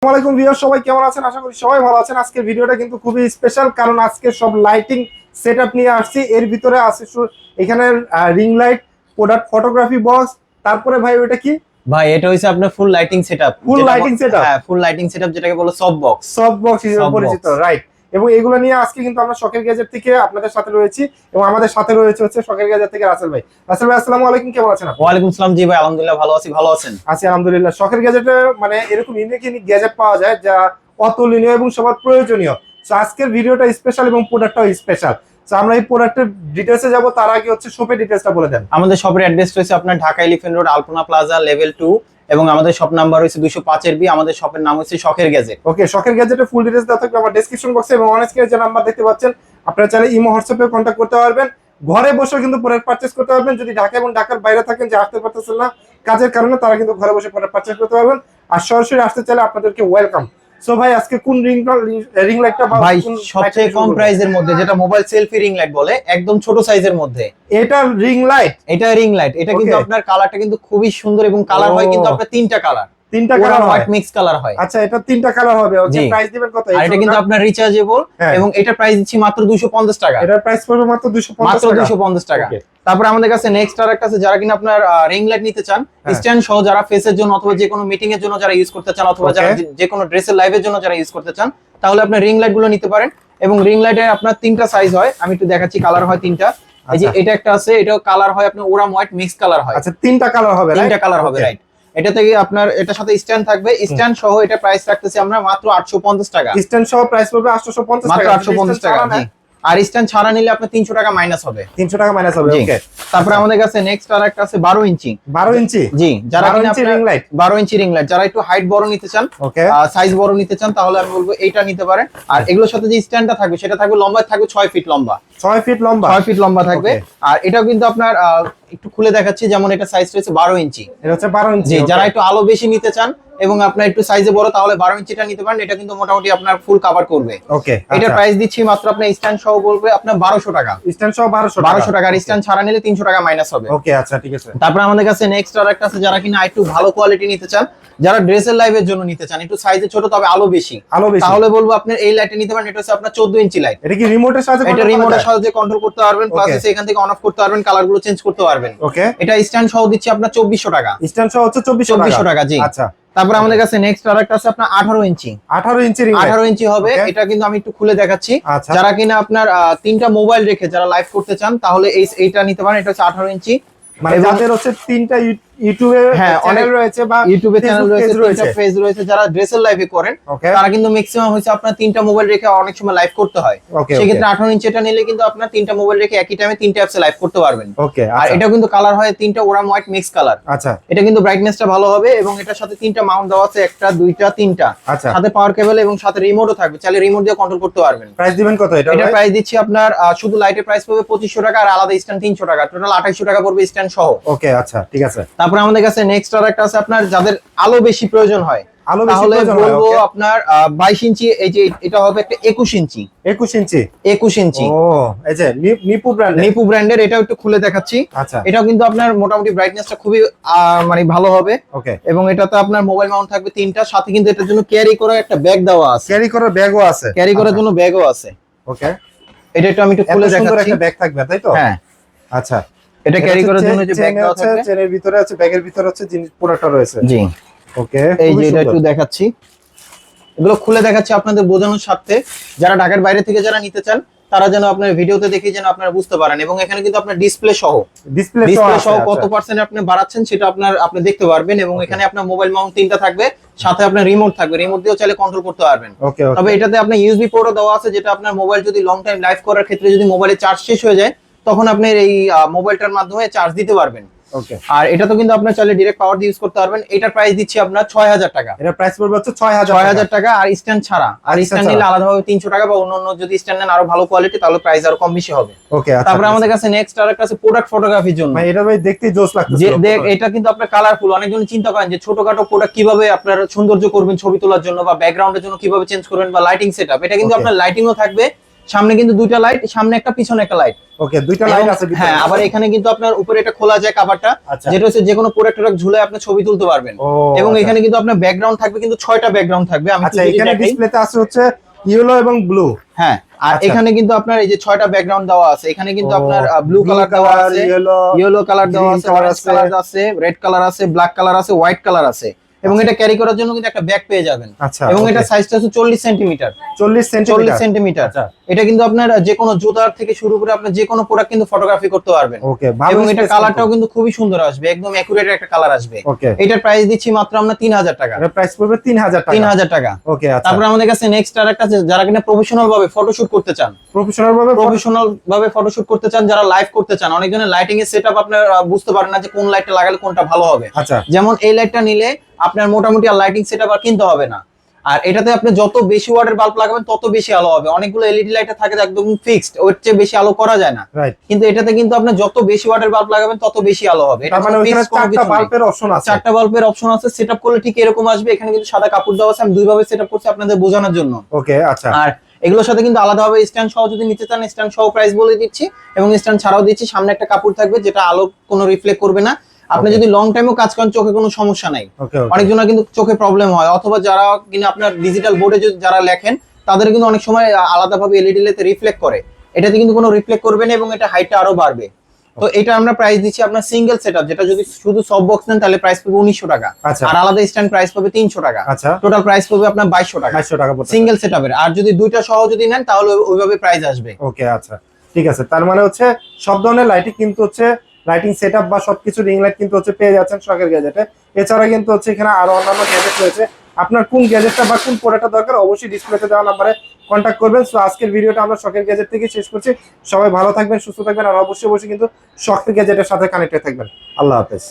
আসসালামু ভিউয়ার, সবাই কেমন আছেন? আশা করি সবাই ভালো আছেন। আজকের ভিডিওটা কিন্তু খুবই স্পেশাল, কারণ আজকে সব লাইটিং সেটআপ নিয়ে আসছি। এর ভিতরে আছে এখানে ring light, product photography box, তারপরে ভাই ওটা কি? ভাই এটা হইছে আপনার ফুল লাইটিং সেটআপ। ফুল লাইটিং সেটআপ? হ্যাঁ, ফুল লাইটিং সেটআপ যেটাকে বলে সফট বক্স। সফট বক্স হিসেবে পরিচিত, রাইট। এবং এগুলো নিয়ে আজকে কিন্তু আমরা শখের গ্যাজেট থেকে আপনাদের সাথে রয়েছি, এবং আমাদের সাথে রয়েছে হচ্ছে শখের গ্যাজেট থেকে রাসেল ভাই। রাসেল ভাই, আসসালামু আলাইকুম, কেমন আছেন আপনি? ওয়ালাইকুম আসসালাম। জি ভাই, আলহামদুলিল্লাহ ভালো আছি। ভালো আছেন? আছি আলহামদুলিল্লাহ। শখের গ্যাজেটে মানে এরকম ইউনিক ইউনিক গ্যাজেট পাওয়া যায় যা অতুলনীয় এবং সবার প্রয়োজনীয়। তো আজকের ভিডিওটা স্পেশাল এবং প্রোডাক্টটাও স্পেশাল। তো আমরা এই প্রোডাক্টের ডিটেইলসে যাব, তার আগে হচ্ছে শপের ডিটেইলসটা বলে দেন। আমাদের শপের অ্যাড্রেস রয়েছে আপনার ঢাকা এলিফ্যান্ট রোড, আলপনা প্লাজা, লেভেল 2, এবং আমাদের শপ নাম্বার হচ্ছে 205 এর বি। আমাদের শপের নাম হচ্ছে শখের গ্যাজেট। ওকে, শখের গ্যাজেটের ফুল ডিটেইলস দেওয়া থাকবে আমার ডেসক্রিপশন বক্সে, এবং অন স্ক্রিনে যে নাম্বার দেখতে পাচ্ছেন আপনারা চাইলে ইমো হোয়াটসঅ্যাপে কন্ট্যাক্ট করতে পারবেন। ঘরে বসে কিন্তু প্রোডাক্ট পারচেজ করতে পারবেন। যদি ঢাকা এবং ঢাকার বাইরে থাকেন, যে আসতে পারতেছেন না কাজের কারণে, তারা কিন্তু ঘরে বসে প্রোডাক্ট পারচেজ করতে পারবেন। আর সরাসরি আসতে চাইলে আপনাদেরকে ওয়েলকাম। সো ভাই, আজকে কোন রিং লাইটটা ভাই সবচেয়ে কম প্রাইসের মধ্যে, যেটা মোবাইল সেলফি রিং লাইট বলে, একদম ছোট সাইজের মধ্যে এটা রিং লাইট? এটা রিং লাইট। এটা কিন্তু আপনার কালারটা কিন্তু খুবই সুন্দর, এবং কালার হয় কিন্তু আপনার তিনটা কালার। তিনটা কালার হোয়াইট মিক্স কালার হয়। আচ্ছা, এটা তিনটা কালার হবে। ওকে, প্রাইস দিবেন কত? আর এটা কিন্তু আপনার রিচার্জেবল, এবং এটা প্রাইস দিচ্ছি মাত্র 250 টাকা। এটার প্রাইস পড়বে মাত্র 250 টাকা। তারপর আমাদের কাছে নেক্সট আরেকটা আছে, যারা কিনা আপনার রিং লাইট নিতে চান স্ট্যান্ড সহ, যারা ফেসের জন্য অথবা যে কোনো মিটিং এর জন্য যারা ইউজ করতে চান, অথবা যারা যে কোনো ড্রেসের লাইভের জন্য যারা ইউজ করতে চান, তাহলে আপনার রিং লাইট গুলো নিতে পারেন। এবং রিং লাইটের আপনার তিনটা সাইজ হয়, আমি একটু দেখাচ্ছি। কালার হয় তিনটা। এই যে এটা একটা আছে, এটাও কালার হয় আপনার ওরাম হোয়াইট মিক্স কালার হয়। আচ্ছা, তিনটা কালার হবে? তিনটা কালার হবে, রাইট। এটা থেকে আপনার এটার সাথে স্ট্যান্ড থাকবে। স্ট্যান্ড সহ এটা প্রাইস রাখতেছি আমরা মাত্র 850 টাকা। স্ট্যান্ড সহ প্রাইস পড়বে 850 টাকা, মাত্র 850 টাকা। জি। আর স্ট্যান্ড ছাড়া নিলে আপনার 300 টাকা মাইনাস হবে। 300 টাকা মাইনাস হবে। ওকে। তারপর আমাদের কাছে নেক্সট আরেকটা আছে 12 ইঞ্চি। 12 ইঞ্চি? জি। যারা কিনা আপনার রিং লাইট 12 ইঞ্চি রিং লাইট, যারা একটু হাইট বড় নিতে চান, সাইজ বড় নিতে চান, তাহলে আমি বলবো এইটা নিতে পারেন। আর এগুলোর সাথে যে স্ট্যান্ডটা থাকবে, সেটা থাকবে লম্বা, থাকবে 6 ফিট লম্বা। 6 ফিট লম্বা? 6 ফিট লম্বা থাকবে। আর এটাও কিন্তু আপনার একটু খুলে দেখাচ্ছি, যেমন এটা সাইজ রয়েছে 12 ইঞ্চি। এটা হচ্ছে 12 ইঞ্চি। জি। যারা একটু আলো বেশি নিতে চান এবং আপনার একটু সাইজে বড়, তাহলে 12 ইঞ্চিটা নিতে পারেন। এটা কিন্তু মোটামুটি আপনার ফুল কভার করবে। ওকে। এটার প্রাইস দিচ্ছি মাত্র আপনার স্ট্যান্ড সহ বলবে আপনার 1200 টাকা। স্ট্যান্ড সহ 1200 টাকা। আর স্ট্যান্ড ছাড়া নিলে 300 টাকা মাইনাস হবে। ওকে, আচ্ছা ঠিক আছে। তারপর আমাদের কাছে নেক্সট আরেকটা আছে, যারা কিনা একটু ভালো কোয়ালিটি নিতে চান, যারা ড্রেসের লাইভের জন্য নিতে চান, একটু সাইজে ছোট তবে আলো বেশি, তাহলে বলবো আপনার এই লাইটটা নিতে পারেন। এটা হচ্ছে আপনার 14 ইঞ্চি লাইট। এটা কি রিমোটের সাহায্যে? এটা রিমোটের সাহায্যে কন্ট্রোল করতে পারবেন, প্লাস এখান থেকে অন অফ করতে পারবেন, কালারগুলো চেঞ্জ করতে পারবেন। ওকে। এটা স্ট্যান্ড সহ দিচ্ছি আপনার 2400 টাকা। স্ট্যান্ড সহ হচ্ছে 2400 টাকা। জি। আচ্ছা। তারপর আমাদের কাছে নেক্সট আরেকটা আছে আপনার 18 ইঞ্চি। 18 ইঞ্চি রিং লাইট? 18 ইঞ্চি হবে। এটা কিন্তু আমি একটু খুলে দেখাচ্ছি। আচ্ছা। যারা কিনা আপনার তিনটা মোবাইল রেখে যারা লাইভ করতে চান, তাহলে এইটা নিতে পারেন। এটা হচ্ছে 18 ইঞ্চি। মানে যাদের হচ্ছে তিনটা ইউটিউবে চ্যানেল রয়েছে বা ইউটিউবে চ্যানেল রয়েছে, তিনটা পেজ রয়েছে, যারা ড্রেসের লাইভে করেন, তারা কিন্তু ম্যাক্সিমাম হচ্ছে আপনার তিনটা মোবাইল রেখে অনেক সময় লাইভ করতে হয়। সেক্ষেত্রে 18 ইঞ্চিটা নিলে কিন্তু আপনার তিনটা মোবাইল রেখে একই টাইমে তিনটা অ্যাপসে লাইভ করতে পারবেন। ওকে। আর এটা কিন্তু কালার হয় তিনটা ওরাম হোয়াইট মিক্স কালার। আচ্ছা। এটা কিন্তু ব্রাইটনেসটা ভালো হবে, এবং এটার সাথে তিনটা মাউন্ট দেওয়া আছে, একটা দুইটা তিনটা। আচ্ছা। সাথে পাওয়ার কেবল এবং সাথে রিমোটও থাকবে, চাইলে রিমোট দিয়ে কন্ট্রোল করতে পারবেন। প্রাইস দিবেন কত এটা? এটা প্রাইস দিচ্ছি আপনার শুধু লাইটের প্রাইস পড়বে 2500 টাকা, আর আলাদা স্ট্যান্ড 300 টাকা, টোটাল 2800 টাকা পড়বে স্ট্যান্ড সহ। ওকে, আচ্ছা ঠিক আছে। তারপর আমাদের কাছে নেক্সট আরেকটা আছে, আপনার যাদের আলো বেশি প্রয়োজন হয়, তাহলে বলবো আপনার 22 ইঞ্চি। এই যে এটা হবে একটা 21 ইঞ্চি। 21 ইঞ্চি? 21 ইঞ্চি। ও, এই যে নিপু ব্র্যান্ডের। এটাও একটু খুলে দেখাচ্ছি। আচ্ছা। এটাও কিন্তু আপনার মোটামুটি ব্রাইটনেসটা খুবই মানে ভালো হবে। ওকে। এবং এটাতে আপনার মোবাইল মাউন্ট থাকবে তিনটা, সাথে কিন্তু এটার জন্য ক্যারি করার একটা ব্যাগ দেওয়া আছে। ক্যারি করার ব্যাগও আছে? ক্যারি করার জন্য ব্যাগও আছে। ওকে। এটা একটু আমি একটু খুলে দেখাচ্ছি। একটা ব্যাগ থাকবে, তাই তো? হ্যাঁ। আচ্ছা। এটা ক্যারি করার জন্য যে ব্যাগ দেওয়া থাকবে, চেনের ভিতরে আছে, ব্যাগের ভিতরে হচ্ছে জিনিস পুরোটা রয়েছে। জি। ওকে। এই যে এটা একটু দেখাচ্ছি, এগুলো খুলে দেখাচ্ছি আপনাদের বোঝানোর স্বার্থে। যারা ঢাকার বাইরে থেকে যারা নিতে চান, তারা যেন আপনার ভিডিওতে দেখে যেন আপনারা বুঝতে পারেন। এবং এখানে কিন্তু আপনার ডিসপ্লে সহ কত পার্সেন্ট আপনি বাড়াচ্ছেন সেটা আপনি দেখতে পারবেন। এবং এখানে আপনার মোবাইল মাউন্ট তিনটা থাকবে, সাথে আপনার রিমোট থাকবে, রিমোট দিয়েও চাইলে কন্ট্রোল করতে পারবেন। তবে এটাতে আপনার ইউএসবি পোর্টও দেওয়া আছে, যেটা আপনার মোবাইল যদি লং টাইম লাইভ করার ক্ষেত্রে যদি মোবাইলে চার্জ শেষ হয়ে যায়, তখন আপনি এই মোবাইলটার মাধ্যমে চার্জ দিতে পারবেন। ওকে। আর এটা তো কিন্তু আপনার চাইলে ডাইরেক্ট পাওয়ার দিয়ে ইউজ করতে পারবেন। এটার প্রাইস দিচ্ছি আপনার 6000 টাকা। এটা প্রাইস পড়বে হচ্ছে 6000 টাকা, আর স্ট্যান্ড ছাড়া। আর স্ট্যান্ড নিলে আলাদাভাবে 300 টাকা, বা অন্য যদি স্ট্যান্ড নেন আরো ভালো কোয়ালিটি, তাহলে প্রাইস আরো কম বেশি হবে। ওকে। তারপর আমাদের কাছে নেক্সট আরেকটা আছে প্রোডাক্ট ফটোগ্রাফির জন্য। ভাই এটা ভাই দেখতেই জোস লাগতেছে। এটা কিন্তু আপনার কালারফুল। অনেকজন চিন্তা করেন যে ছোটখাটো প্রোডাক্ট কিভাবে আপনারা সৌন্দর্য করবেন ছবি তোলার জন্য, বা ব্যাকগ্রাউন্ডের জন্য কিভাবে চেঞ্জ করবেন, বা লাইটিং সেটআপ। এটা কিন্তু আপনার লাইটিংও থাকবে, সামনে কিন্তু দুইটা লাইট, সামনে একটা পিছনে একটা লাইট। ওকে, দুইটা লাইট আছে ভিতরে। হ্যাঁ, আবার এখানে কিন্তু আপনার উপরে এটা খোলা যায় কভারটা, আচ্ছা। যেটা হচ্ছে যে কোনো প্রোডাক্ট ঝুলে আপনি ছবি তুলতে পারবেন। এবং আচ্ছা। এখানে কিন্তু আপনার ব্যাকগ্রাউন্ড থাকবে, কিন্তু 6টা ব্যাকগ্রাউন্ড থাকবে। আমি আচ্ছা, এখানে ডিসপ্লেতে আছে হচ্ছে ইয়েলো এবং ব্লু। হ্যাঁ, আর আচ্ছা। এখানে কিন্তু আপনার এই যে 6টা ব্যাকগ্রাউন্ড দেওয়া আছে। এখানে কিন্তু আপনার ব্লু blue কালার দেওয়া color, আছে, yellow, ইয়েলো কালার দেওয়া green আছে, color অরেঞ্জ আছে। কালার আছে, রেড কালার আছে, ব্ল্যাক কালার আছে, হোয়াইট কালার আছে। এবং এটা ক্যারি করার জন্য কিন্তু একটা ব্যাগ পেয়ে যাবেন। আচ্ছা, এবং okay। এটা সাইজটা হচ্ছে 40 সেন্টিমিটার। 40 সেন্টিমিটার। আচ্ছা। এটা কিন্তু আপনার যে কোনো জুতার থেকে শুরু করে আপনার যে কোনো প্রোডাক্ট কিন্তু ফটোগ্রাফি করতে পারবেন। ওকে, ভালো। এবং এটা কালারটাও কিন্তু খুবই সুন্দর আসবে, একদম একুরেট একটা কালার আসবে। ওকে, এটার প্রাইস দিচ্ছি মাত্র আমরা 3000 টাকা। এর প্রাইস পড়বে 3000 টাকা। 3000 টাকা। ওকে, আচ্ছা। তারপর আমাদের কাছে নেক্সট আরেকটা আছে, যারা কিনা প্রফেশনাল ভাবে ফটোশুট করতে চান, প্রফেশনাল ভাবে ফটোশুট করতে চান, যারা লাইভ করতে চান। অনেকজনের লাইটিং এর সেটআপ আপনার বুঝতে পারেন না যে কোন লাইটটা লাগালে কোনটা ভালো হবে। আচ্ছা। যেমন এই লাইটটা নিলে আপনার মোটামুটি আর লাইটিং সেটআপ আর কিনতে হবে না। আর এটাতে আপনি যত বেশি ওয়াটের বাল্ব লাগাবেন তত বেশি আলো হবে। অনেকগুলো এলইডি লাইট থাকে একদম ফিক্সড, ওর চেয়ে বেশি আলো করা যায় না। রাইট। কিন্তু এটাতে কিন্তু আপনি যত বেশি ওয়াটের বাল্ব লাগাবেন তত বেশি আলো হবে। এটা মানে ওখানে 4টা বাল্বের অপশন আছে। 4টা বাল্বের অপশন আছে। সেটআপ করলে ঠিক এরকম আসবে। এখানে কিন্তু সাদা কাপড় দেওয়া আছে, আমি দুইভাবে সেটআপ করছি আপনাদের বোঝানোর জন্য। ওকে, আচ্ছা। আর এগুলোর সাথে কিন্তু আলাদাভাবে স্ট্যান্ড সহ যদি নিতে চান, স্ট্যান্ড সহ প্রাইস বলে দিচ্ছি, এবং স্ট্যান্ড ছাড়াও দিচ্ছি। সামনে একটা কাপড় থাকবে যেটা আলো কোনো রিফ্লেক্ট করবে না। আপনি যদি লং টাইমও কাজ করেন চোখে কোনো সমস্যা নাই। অনেকজনের কিন্তু চোখে প্রবলেম হয়, অথবা যারা কিনা আপনার ডিজিটাল বোর্ডে যারা লেখেন তাদের কিন্তু অনেক সময় আলাদাভাবে এলইডি লাইটে রিফ্লেক্ট করে। এটাতে কিন্তু কোনো রিফ্লেক্ট করবে না, এবং এটা হাইটটা আরো বাড়বে। তো এটা আমরা প্রাইস দিচ্ছি আপনার সিঙ্গেল সেটআপ, যেটা যদি শুধু সব বক্স নেন তাহলে প্রাইস পাবে 1900 টাকা। আর আলাদা স্ট্যান্ড প্রাইস পাবে 300 টাকা। টোটাল প্রাইস পাবে আপনার 2200 টাকা। 2200 টাকা সিঙ্গেল সেটআপের। আর যদি দুইটা সহ যদি নেন তাহলে ওইভাবে প্রাইস আসবে। ওকে, আচ্ছা, ঠিক আছে। তার মানে হচ্ছে সব ধরনের লাইটিং কিন্তু হচ্ছে লাইটিং সেটআপ বা সবকিছু রিং লাইট কিন্তু হচ্ছে পেয়ে যাচ্ছেন শখের গ্যাজেটে। এছাড়া কিন্তু হচ্ছে এখানে আরো অন্যান্য গ্যাজেট রয়েছে। আপনার কোন গ্যাজেটটা বা কোন প্রোডাক্টটা দরকার অবশ্যই ডিসপ্লেতে দেওয়া নাম্বারে কন্ট্যাক্ট করবেন। সো আজকের ভিডিওটা আমরা শখের গ্যাজেট থেকে শেষ করছি। সবাই ভালো থাকবেন, সুস্থ থাকবেন, আর অবশ্যই কিন্তু শখের গ্যাজেটের সাথে কানেক্টেড থাকবেন। আল্লাহ হাফেজ।